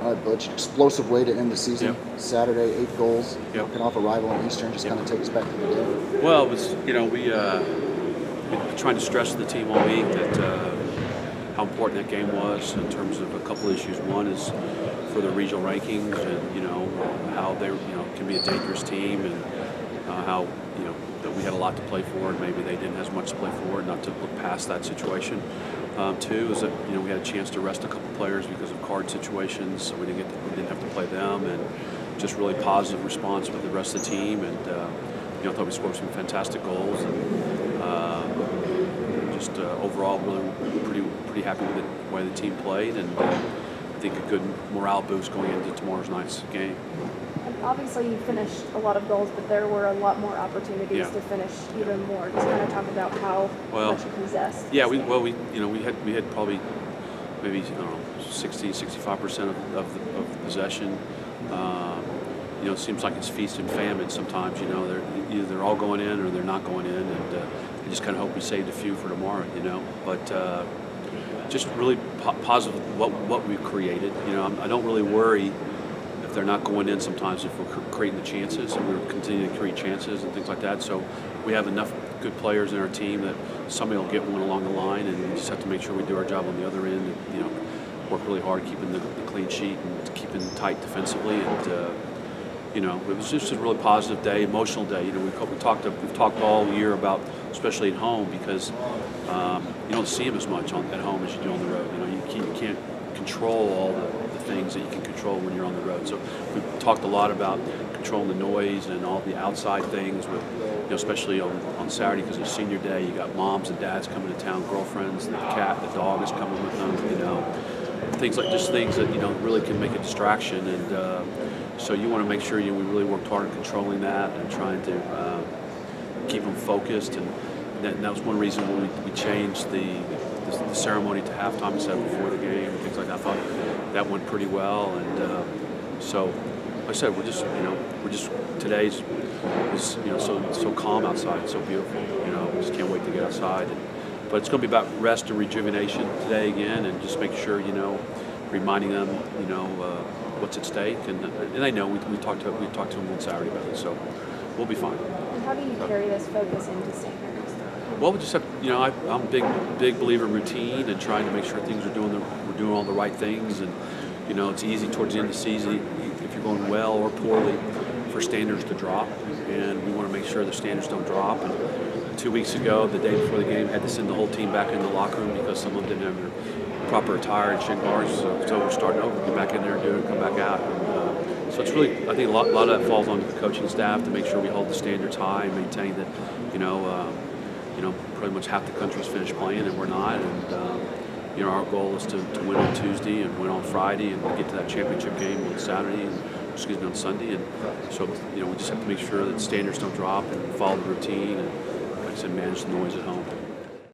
All right, Butch. Explosive way to end the season. Yep. Saturday, 8 goals. Yep. Knocking off a rival in Eastern. Just kind of take us back to the day. Well, it was, we've been trying to stress to the team all week that how important that game was in terms of a couple issues. One is for the regional rankings and, how they, can be a dangerous team and how, that we had a lot to play for and maybe they didn't have as much to play for, not to look past that situation. Two is that, we had a chance to rest a couple players because of card situations, so we didn't have to play them, and just really positive response with the rest of the team. And I thought we scored some fantastic goals, and just overall really pretty happy with the way the team played, and I think a good morale boost going into tomorrow's night's game. And obviously you finished a lot of goals, but there were a lot more opportunities to finish even more. Just kind of talk about how much you possessed. Yeah, we had probably maybe 60-65% of the possession. It seems like it's feast and famine sometimes. They're all going in or they're not going in, and I just kind of hope we saved a few for tomorrow. But just really positive what we've created. I don't really worry if they're not going in sometimes, if we're creating the chances and we're continuing to create chances and things like that. So we have enough good players in our team that somebody will get one along the line, and we just have to make sure we do our job on the other end and, work really hard keeping the clean sheet and keeping tight defensively. And it was just a really positive day, emotional day. We've talked all year about, especially at home, because you don't see them as much at home as you do on the road. You can't control all the things that you can control when you're on the road. So we've talked a lot about controlling the noise and all the outside things, with, especially on Saturday because it's senior day. You got moms and dads coming to town, girlfriends, the dog is coming with them. Things that really can make a distraction, and so you want to make sure we really worked hard at controlling that and trying to keep them focused. And that was one reason when we changed the ceremony to halftime instead of before the game and things like that. I thought that went pretty well, and so like I said, we're just today's is so calm outside, so beautiful. We just can't wait to get outside. But it's going to be about rest and rejuvenation today again, and just make sure reminding them what's at stake, and they know we talked to them on Saturday about it, so we'll be fine. And how do you carry this focus into Sanders? Well, we just have, I'm a big believer in routine and trying to make sure things we're doing all the right things, and it's easy towards the end of the season if you're going well or poorly for standards to drop, and we want to make sure the standards don't drop. And 2 weeks ago, the day before the game, had to send the whole team back in the locker room because some of them didn't have their proper attire and shin guards, so we're starting over, get back in there, do it, come back out. And, so it's really, I think a lot of that falls on the coaching staff to make sure we hold the standards high and maintain that, pretty much half the country's finished playing and we're not. And, our goal is to win on Tuesday and win on Friday and get to that championship game on Saturday on Sunday. And so, we just have to make sure that standards don't drop and follow the routine and, like I said, manage the noise at home.